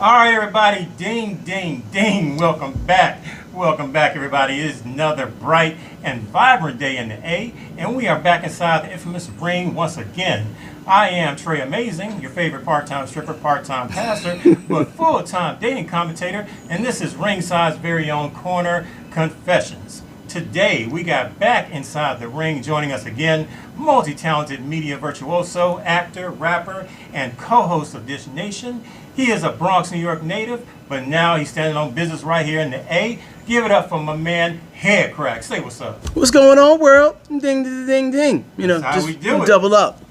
All right, everybody, ding, ding, ding. Welcome back. Welcome back, everybody. It is another bright and vibrant day in the A, and we are back inside the infamous ring once again. I am Trey Amazing, your favorite part-time stripper, part-time pastor, but full-time dating commentator, and this is Ringside's very own Corner Confessions. Today, we got back inside the ring, joining us again, multi-talented media virtuoso, actor, rapper, and co-host of Dish Nation. He is a Bronx, New York native, but now he's standing on business right here in the A. Give it up for my man, HEADKRAck. Say what's up. What's going on, world? Ding, ding, ding, ding. That's how just we do it. Double up.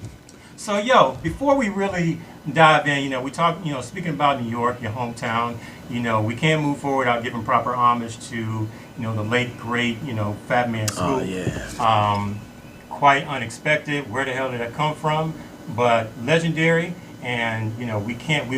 So, yo, before we really dive in, we talk, speaking about New York, your hometown, we can't move forward without giving proper homage to, the late, great, Fat Man Scoop. Oh, yeah. Quite unexpected. Where the hell did that come from? But legendary. And we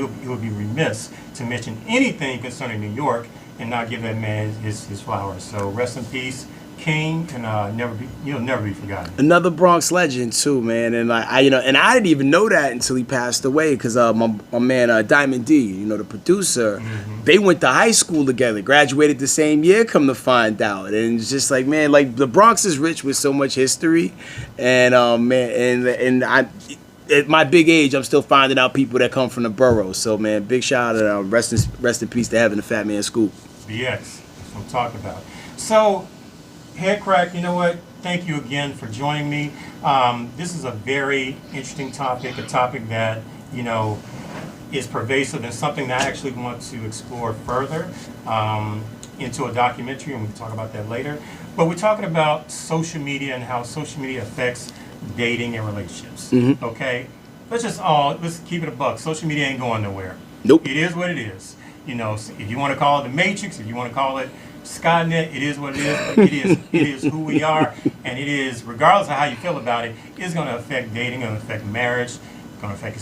would be remiss to mention anything concerning New York and not give that man his flowers. So rest in peace, King, and you'll never be forgotten. Another Bronx legend too, man. And I didn't even know that until he passed away, because my man Diamond D, the producer, they went to high school together, graduated the same year. Come to find out, and it's just like, man, like the Bronx is rich with so much history, and at my big age, I'm still finding out people that come from the borough. So, man, big shout out, rest in peace to having the Fat Man Scoop. BX, that's what I'm talking about. So, HEADKRAck, you know what? Thank you again for joining me. This is a very interesting topic, a topic that, is pervasive and something that I actually want to explore further into a documentary, and we can talk about that later. But we're talking about social media and how social media affects dating and relationships. Okay, let's keep it a buck. Social media ain't going nowhere. Nope. It is what it is. If you want to call it the Matrix, if you want to call it Skynet, it is what it is. But it is who we are, and it is, regardless of how you feel about it, it's going to affect dating, going to affect marriage, going to affect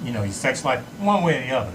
your sex life, one way or the other.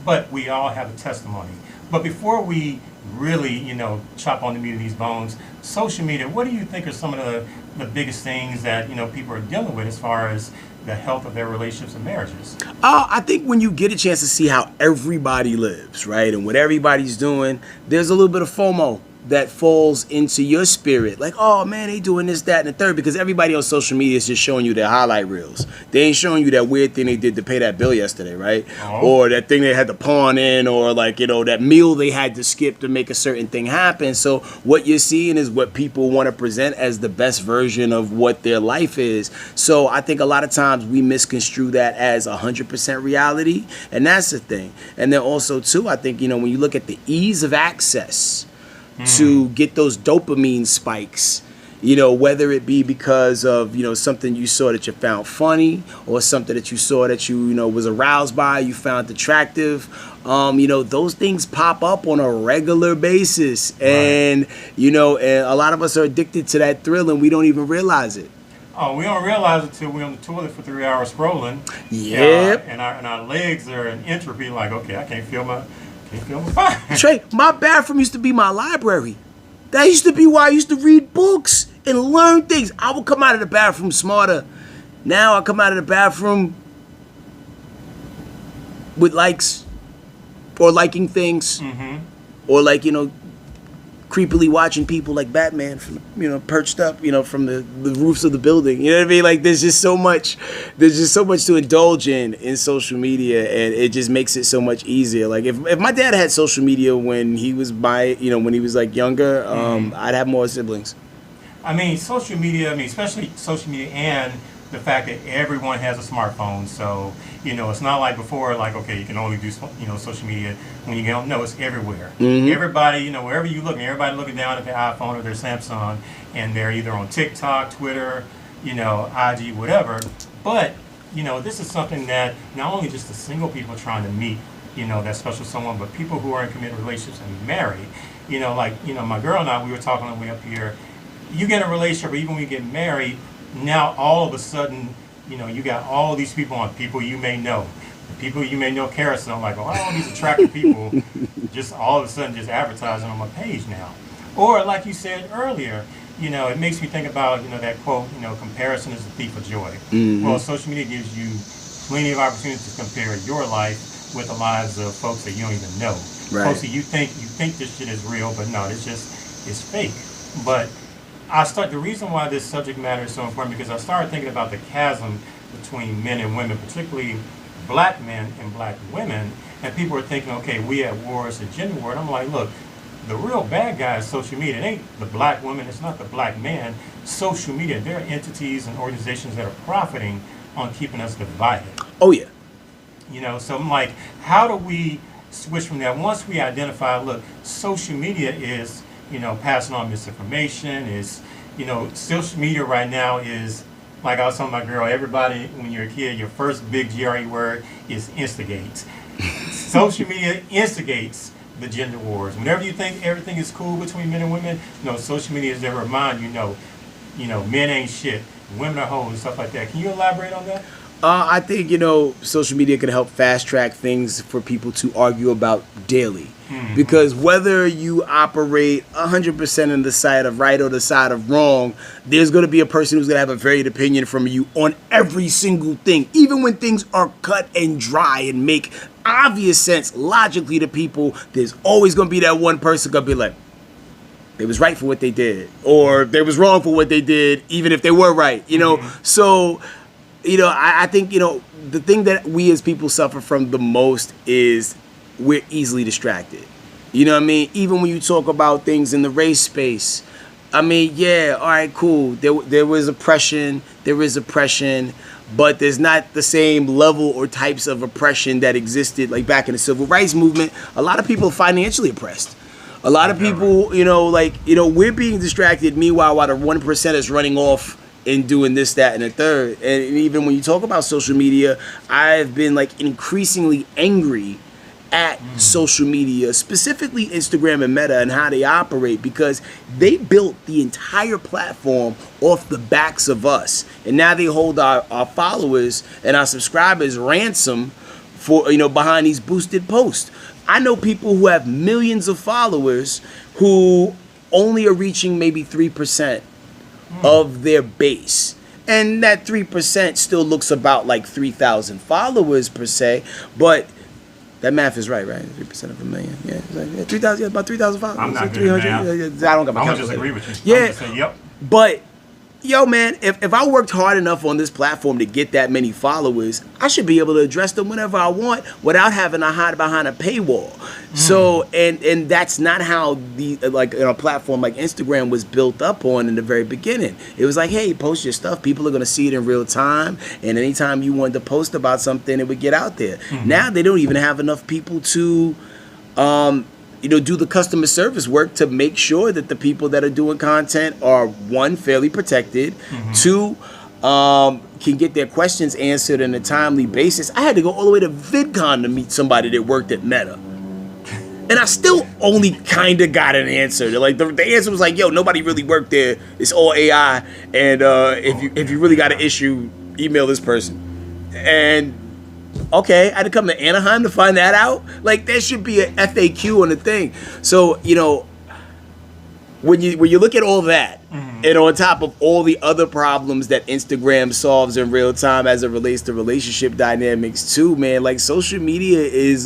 But we all have a testimony. But before we really, chop on the meat of these bones, social media, what do you think are some of the biggest things that, people are dealing with as far as the health of their relationships and marriages? I think when you get a chance to see how everybody lives, right, and what everybody's doing, there's a little bit of FOMO that falls into your spirit. Like, oh, man, they doing this, that, and the third, because everybody on social media is just showing you their highlight reels. They ain't showing you that weird thing they did to pay that bill yesterday, right? Or that thing they had to pawn in, or that meal they had to skip to make a certain thing happen. So what you're seeing is what people want to present as the best version of what their life is. So I think a lot of times we misconstrue that as 100% reality, and that's the thing. And then also, too, I think, when you look at the ease of access to get those dopamine spikes, whether it be because of, something you saw that you found funny, or something that you saw that you, was aroused by, you found attractive, those things pop up on a regular basis. Right. And, and a lot of us are addicted to that thrill, and we don't even realize it. Oh, we don't realize it until we're on the toilet for 3 hours scrolling. Yep. And our legs are in entropy, like, okay, I can't feel my body. Trey, my bathroom used to be my library. That used to be why I used to read books and learn things. I would come out of the bathroom smarter. Now I come out of the bathroom with likes, or liking things, or creepily watching people like Batman from, perched up, from the roofs of the building. You know what I mean? Like, there's just so much to indulge in social media, and it just makes it so much easier. Like, if my dad had social media when he was when he was like younger, I'd have more siblings. I mean, social media, especially social media, and the fact that everyone has a smartphone. So, it's not like before, like, okay, you can only do, social media when you don't know. It's everywhere. Everybody, wherever you look, everybody looking down at their iPhone or their Samsung, and they're either on TikTok, Twitter, IG, whatever. But, this is something that not only just the single people are trying to meet, that special someone, but people who are in committed relationships and married. My girl and I, we were talking on the way up here. You get a relationship, or even when you get married, now all of a sudden, you got all these people on people you may know. People you may know carousel, like, all these attractive people just all of a sudden just advertising on my page now. Or like you said earlier, it makes me think about, that quote, comparison is the thief of joy. Well, social media gives you plenty of opportunities to compare your life with the lives of folks that you don't even know. Right. Folks that you think this shit is real, but no, it's fake. But the reason why this subject matter is so important, because I started thinking about the chasm between men and women, particularly black men and black women, and people are thinking, okay, we at war, it's a gender war. And I'm like, look, the real bad guy is social media. It ain't the black woman, it's not the black man. Social media, there are entities and organizations that are profiting on keeping us divided. Oh yeah. You know, so I'm like, how do we switch from that? Once we identify, look, social media is, you know, passing on misinformation, is, you know, social media right now is, like I was telling my girl, everybody, when you're a kid, your first big GRE word is instigate. Social media instigates the gender wars. Whenever you think everything is cool between men and women, no, social media is there to remind you, men ain't shit, women are hoes, and stuff like that. Can you elaborate on that? I think, you know, social media can help fast track things for people to argue about daily. Mm-hmm. Because whether you operate 100% on the side of right or the side of wrong, there's going to be a person who's going to have a varied opinion from you on every single thing. Even when things are cut and dry and make obvious sense logically to people, there's always going to be that one person going to be like, they was right for what they did, or they was wrong for what they did, even if they were right, you know? Mm-hmm. So, you know, I think, you know, the thing that we as people suffer from the most is we're easily distracted. You know what I mean? Even when you talk about things in the race space, I mean, yeah, all right, cool. There was oppression, there is oppression, but there's not the same level or types of oppression that existed like back in the civil rights movement. A lot of people are financially oppressed. A lot of people, you know, like, you know, we're being distracted. Meanwhile, while the 1% is running off and doing this, that, and the third. And even when you talk about social media, I've been like increasingly angry at social media, specifically Instagram and Meta, and how they operate, because they built the entire platform off the backs of us. And now they hold our followers and our subscribers ransom for, you know, behind these boosted posts. I know people who have millions of followers who only are reaching maybe 3% of their base. And that 3% still looks about like 3,000 followers per se, but that math is right? 3% of a million. Yeah, it's like 3,000. Yeah, about 3,000 followers. I'm not good at math. I don't got my I'm calculator. gonna just agree with you. Yeah, I'm just say, yep. But yo, man, if I worked hard enough on this platform to get that many followers, I should be able to address them whenever I want without having to hide behind a paywall. So, and that's not how the, like, you know, a platform like Instagram was built up on in the very beginning. It was like, hey, post your stuff. People are going to see it in real time. And anytime you wanted to post about something, it would get out there. Now they don't even have enough people to, you know, do the customer service work to make sure that the people that are doing content are, one, fairly protected, two, can get their questions answered on a timely basis. I had to go all the way to VidCon to meet somebody that worked at Meta. And I still only kind of got an answer. Like the answer was like, yo, nobody really worked there. It's all AI. And if you really got an issue, email this person. And okay, I had to come to Anaheim to find that out. Like, there should be an FAQ on the thing. So, you know, when you look at all that, and on top of all the other problems that Instagram solves in real time as it relates to relationship dynamics too, man, like social media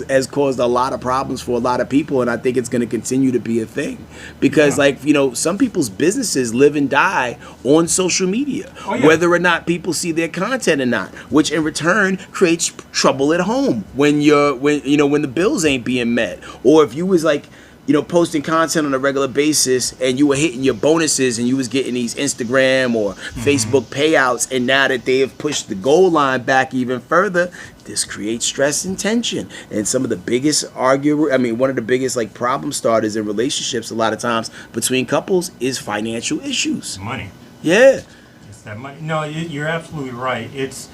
has caused a lot of problems for a lot of people, and I think it's going to continue to be a thing because, like, you know, some people's businesses live and die on social media, whether or not people see their content or not, which in return creates trouble at home when the bills ain't being met, or if you was like, you know, posting content on a regular basis and you were hitting your bonuses and you was getting these Instagram or Facebook payouts, and now that they have pushed the goal line back even further, this creates stress and tension. And some of the biggest one of the biggest like problem starters in relationships a lot of times between couples is financial issues. Money. Yeah. It's that money. No, you're absolutely right. It's,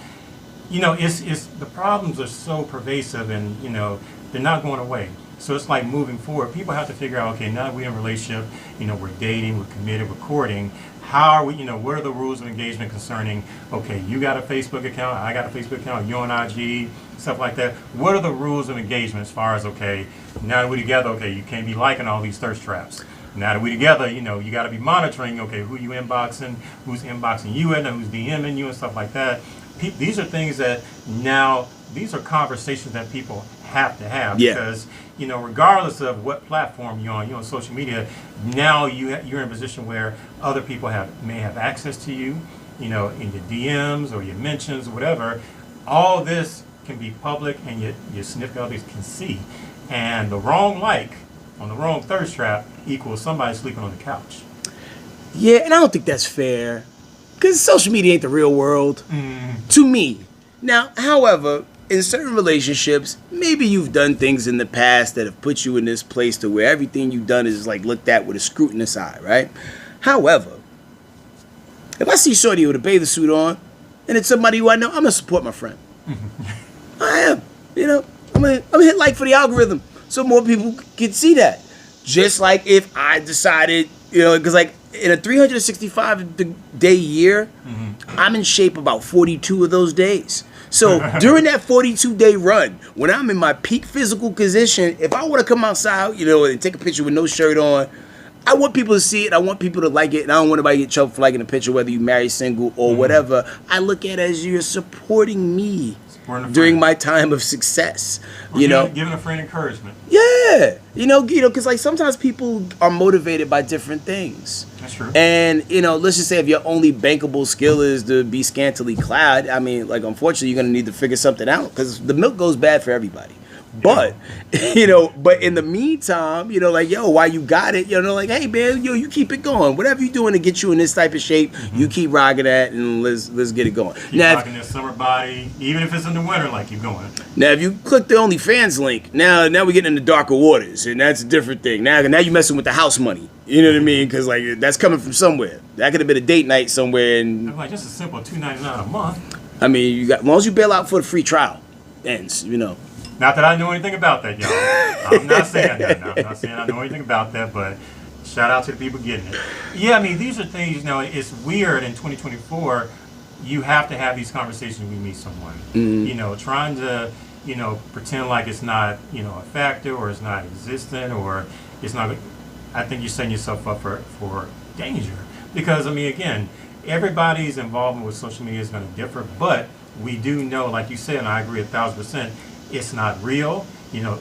you know, it's the problems are so pervasive, and, you know, they're not going away. So it's like moving forward, people have to figure out, okay, now that we're in a relationship, you know, we're dating, we're committed, we're courting, how are we, you know, what are the rules of engagement concerning, okay, you got a Facebook account, I got a Facebook account, you're on IG, stuff like that. What are the rules of engagement as far as, okay, now that we're together, okay, you can't be liking all these thirst traps. Now that we're together, you know, you got to be monitoring, okay, who you inboxing, who's inboxing you and who's DMing you and stuff like that. These are things that now, these are conversations that people have to have. Yeah. Because, you know, regardless of what platform you're on social media, now you're in a position where other people may have access to you, you know, in your DMs or your mentions or whatever. All this can be public, and your significant others can see. And the wrong like on the wrong thirst trap equals somebody sleeping on the couch. Yeah, and I don't think that's fair. Because social media ain't the real world. To me. Now, however, in certain relationships, maybe you've done things in the past that have put you in this place to where everything you've done is like looked at with a scrutinous eye, right? However, if I see shorty with a bathing suit on, and it's somebody who I know, I'm gonna support my friend. I am. You know, I'm gonna hit like for the algorithm so more people can see that. Just like if I decided, you know, because like in a 365-day year, I'm in shape about 42 of those days. So during that 42-day run, when I'm in my peak physical condition, if I want to come outside, you know, and take a picture with no shirt on, I want people to see it. I want people to like it. And I don't want anybody to get trouble for liking a picture, whether you married, single, or whatever. I look at it as you're supporting me during my time of success. You know, giving a friend encouragement. Yeah, you know, because like sometimes people are motivated by different things. That's true. And you know, let's just say if your only bankable skill is to be scantily clad, I mean, like unfortunately, you're gonna need to figure something out because the milk goes bad for everybody. But, you know, but in the meantime, you know, like, yo, while you got it, you know, like, hey, man, yo, you keep it going. Whatever you're doing to get you in this type of shape, you keep rocking that and let's get it going. Keep rocking this summer body, even if it's in the winter, like, keep going. Now, if you click the OnlyFans link, now we're getting into darker waters, and that's a different thing. Now you're messing with the house money. You know what I mean? Because, like, that's coming from somewhere. That could have been a date night somewhere. And I'm like, just a simple $2.99 a month. I mean, as long as you bail out for the free trial, ends, you know. Not that I know anything about that, y'all. I'm not saying that. No, I'm not saying I know anything about that, but shout out to the people getting it. Yeah, I mean, these are things, you know, it's weird in 2024. You have to have these conversations when you meet someone. You know, trying to, you know, pretend like it's not, you know, a factor or it's not existent or it's not. I think you're setting yourself up for danger. Because, I mean, again, everybody's involvement with social media is going to differ, but we do know, like you said, and I agree 1,000%, it's not real. You know,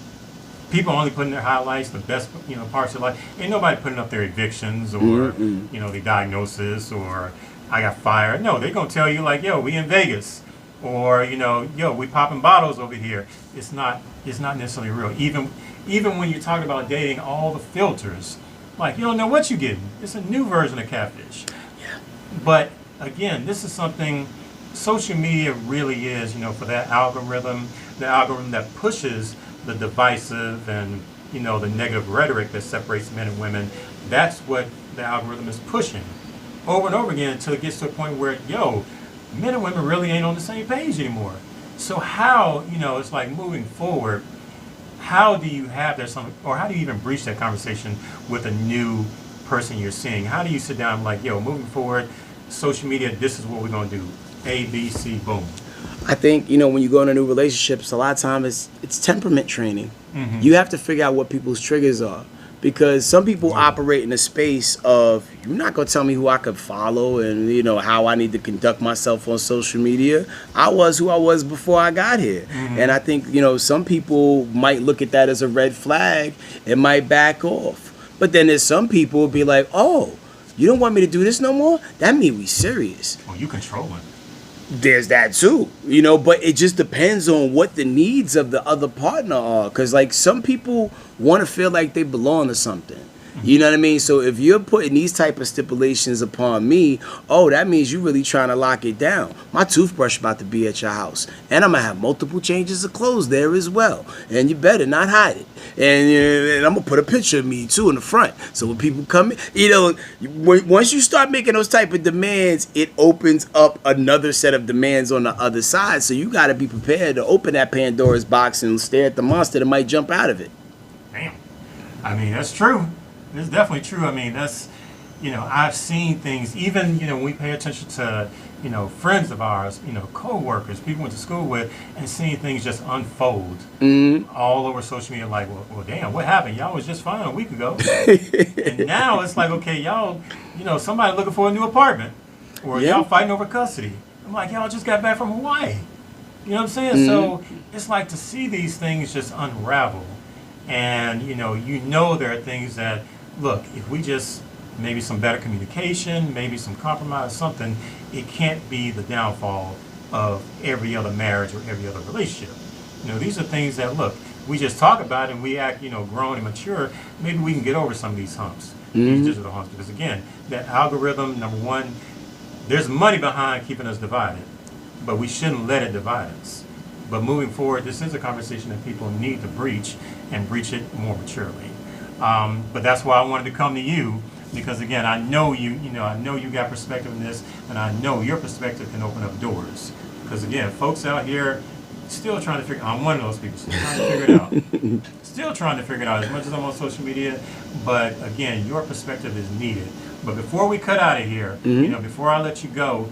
people only putting their highlights, the best, you know, parts of life. Ain't nobody putting up their evictions or, you know, the diagnosis or I got fired. No, they're going to tell you like, yo, we in Vegas. Or, you know, yo, we popping bottles over here. It's not necessarily real. Even when you're talking about dating, all the filters, like, you don't know what you're getting. It's a new version of catfish. Yeah. But, again, this is something social media really is, you know, for that algorithm, the algorithm that pushes the divisive and, you know, the negative rhetoric that separates men and women. That's what the algorithm is pushing over and over again until it gets to a point where, yo, men and women really ain't on the same page anymore. So how, you know, it's like moving forward, how do you have that or how do you even breach that conversation with a new person you're seeing? How do you sit down and like, yo, moving forward, social media, this is what we're going to do. A, B, C, boom. I think, you know, when you go into new relationships, a lot of times it's temperament training. You have to figure out what people's triggers are. Because some people operate in a space of, you're not going to tell me who I could follow and, you know, how I need to conduct myself on social media. I was who I was before I got here. And I think, you know, some people might look at that as a red flag and might back off. But then there's some people who be like, oh, you don't want me to do this no more? That means we serious. Oh, you controlling. There's that too, you know, but it just depends on what the needs of the other partner are. Because, like, some people want to feel like they belong to something. You know what I mean? So if you're putting these type of stipulations upon me, oh, that means you're really trying to lock it down. My toothbrush about to be at your house. And I'm going to have multiple changes of clothes there as well. And you better not hide it. And I'm going to put a picture of me, too, in the front. So when people come in, you know, once you start making those type of demands, it opens up another set of demands on the other side. So you got to be prepared to open that Pandora's box and stare at the monster that might jump out of it. Damn. I mean, that's true. It's definitely true. I mean, that's, you know, I've seen things, even, you know, when we pay attention to, you know, friends of ours, you know, co-workers, people we went to school with, and seeing things just unfold all over social media, like, well, damn, what happened? Y'all was just fine a week ago. And now it's like, okay, y'all, you know, somebody looking for a new apartment, or y'all fighting over custody. I'm like, y'all just got back from Hawaii. You know what I'm saying? So it's like to see these things just unravel. And, you know there are things that, look, if we just, maybe some better communication, maybe some compromise, something, it can't be the downfall of every other marriage or every other relationship. These are things that, look, we just talk about and we act, grown and mature. Maybe we can get over some of these humps, these digital humps. Because again, that algorithm, number one, there's money behind keeping us divided, but we shouldn't let it divide us. But moving forward, this is a conversation that people need to breach and breach it more maturely. But that's why I wanted to come to you, because again, I know I know you got perspective in this, and I know your perspective can open up doors. Because again, folks out here still trying to figure. I'm one of those people still trying to figure it out. Still trying to figure it out as much as I'm on social media. But again, your perspective is needed. But before we cut out of here, before I let you go,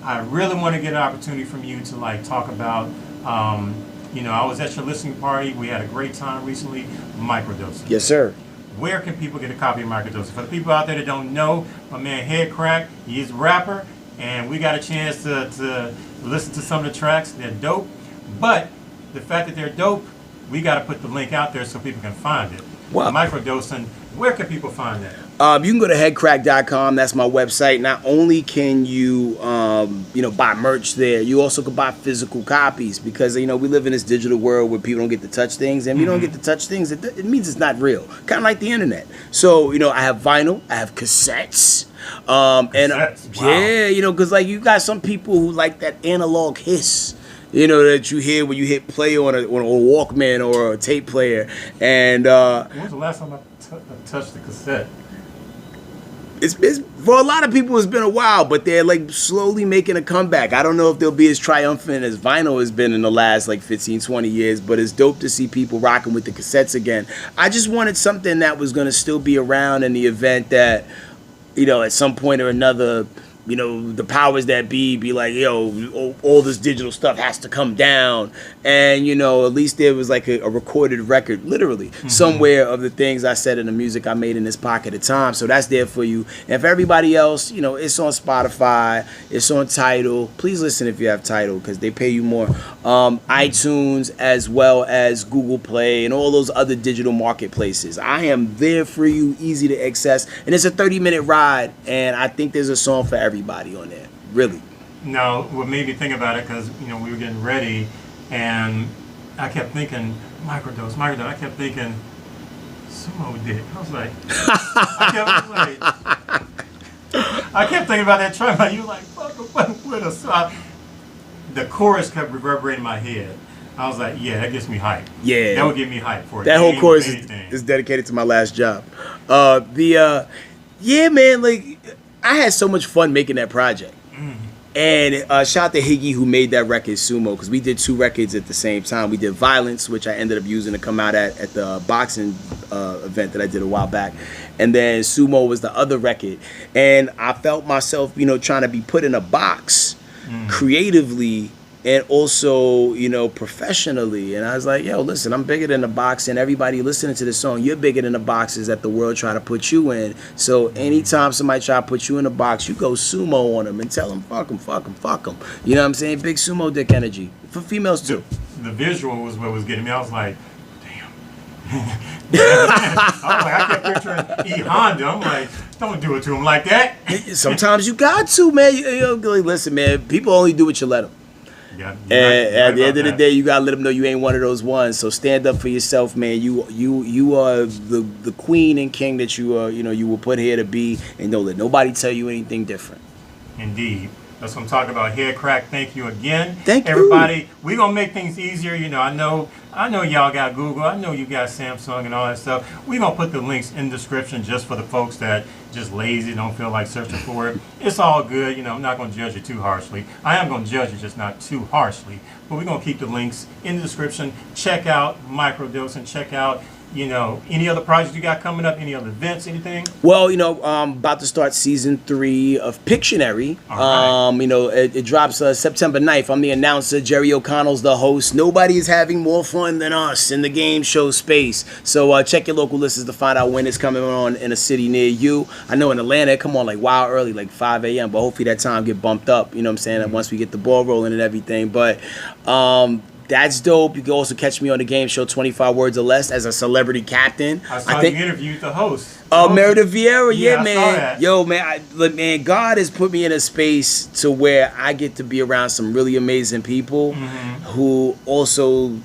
I really want to get an opportunity from you to talk about. I was at your listening party. We had a great time recently. MiKroDose. Yes, sir. Where can people get a copy of MiKroDose? For the people out there that don't know, my man HEADKRAck, he is a rapper, and we got a chance to listen to some of the tracks. They're dope. But the fact that they're dope, we got to put the link out there so people can find it. Wow. MiKroDose, where can people find that? You can go to headkrack.com. That's my website. Not only can you, buy merch there, you also can buy physical copies because, we live in this digital world where people don't get to touch things. And if you don't get to touch things, it means it's not real. Kind of like the internet. So, I have vinyl. I have cassettes. Cassettes? Wow. Yeah, because you got some people who like that analog hiss. That you hear when you hit play on a Walkman or a tape player. And when was the last time I touched the cassette? It's for a lot of people, it's been a while, but they're slowly making a comeback. I don't know if they'll be as triumphant as vinyl has been in the last 15, 20 years, but it's dope to see people rocking with the cassettes again. I just wanted something that was going to still be around in the event that, at some point or another, the powers that be like, all this digital stuff has to come down. And, at least there was a recorded record, literally, somewhere of the things I said in the music I made in this pocket of time. So that's there for you. And for everybody else, it's on Spotify, it's on Tidal. Please listen if you have Tidal because they pay you more. iTunes, as well as Google Play and all those other digital marketplaces. I am there for you, easy to access. And it's a 30-minute ride. And I think there's a song for everybody on there, really. Now, what made me think about it, because, we were getting ready, and I kept thinking, MiKroDose. I kept thinking, Sumo Dick. I was like, I kept thinking about that track. You were like, fuck with us. So the chorus kept reverberating in my head. I was like, yeah, that gets me hype. Yeah. That would get me hype for it. That whole chorus is dedicated to my last job. Yeah, man, I had so much fun making that project. And shout out to Higgy who made that record, Sumo, because we did two records at the same time. We did Violence, which I ended up using to come out at the boxing event that I did a while back. And then Sumo was the other record. And I felt myself, trying to be put in a box creatively and also, professionally. And I was like, yo, listen, I'm bigger than the box, and everybody listening to this song, you're bigger than the boxes that the world try to put you in. So anytime somebody try to put you in a box, you go sumo on them and tell them, fuck them, fuck them, fuck them. You know what I'm saying? Big sumo dick energy. For females, too. The visual was what was getting me. I was like, damn. I kept picturing E. Honda. I'm like, don't do it to him like that. Sometimes you got to, man. Listen, man, people only do what you let them. Yeah, and at the end of the day, you gotta let them know you ain't one of those ones. So stand up for yourself, man. You are the queen and king that you were put here to be, and don't let nobody tell you anything different. Indeed. That's what I'm talking about. HEADKRAck, thank you again. Thank you. Everybody, we're going to make things easier. I know y'all got Google. I know you got Samsung and all that stuff. We're going to put the links in the description just for the folks that just lazy, don't feel like searching for it. It's all good. I'm not going to judge you too harshly. I am going to judge you, just not too harshly. But we're going to keep the links in the description. Check out MiKroDose and check out Any other projects you got coming up? Any other events? Anything? Well, about to start season 3 of Pictionary. All right. It drops September 9th. I'm the announcer. Jerry O'Connell's the host. Nobody is having more fun than us in the game show space. So check your local listings to find out when it's coming on in a city near you. I know in Atlanta it come on like wild early, like 5 a.m. But hopefully that time get bumped up. You know what I'm saying? And once we get the ball rolling and everything. But that's dope. You can also catch me on the game show 25 Words or Less as a celebrity captain. I saw you interviewed the host. Meredith Vieira, Yeah, I man. saw that. Yo, man, God has put me in a space to where I get to be around some really amazing people who also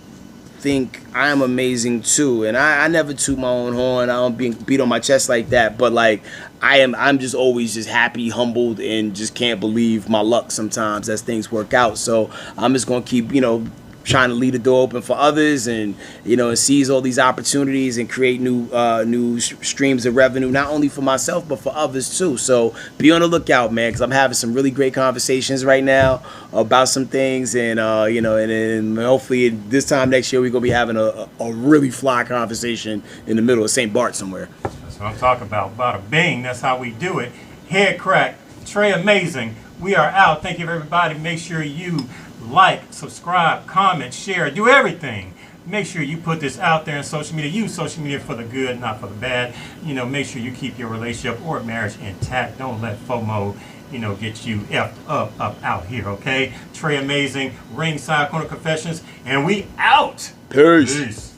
think I'm amazing too. And I never toot my own horn. I don't beat on my chest like that. But like I'm just always just happy, humbled, and just can't believe my luck sometimes as things work out. So I'm just gonna keep, trying to leave the door open for others, and and seize all these opportunities and create new streams of revenue, not only for myself but for others too. So be on the lookout, man, because I'm having some really great conversations right now about some things, and and hopefully this time next year we're gonna be having a really fly conversation in the middle of St. Bart somewhere. That's what I'm talking about. Bada bing. That's how we do it. HEADKRACK, Trey Amazing. We are out. Thank you, everybody. Make sure you like, subscribe, comment, share, do everything. Make sure you put this out there in social media. Use social media for the good, not for the bad. Make sure you keep your relationship or marriage intact. Don't let FOMO, get you effed up out here, okay? Trey Amazing, Ringside Corner Confessions, and we out. Peace. Peace.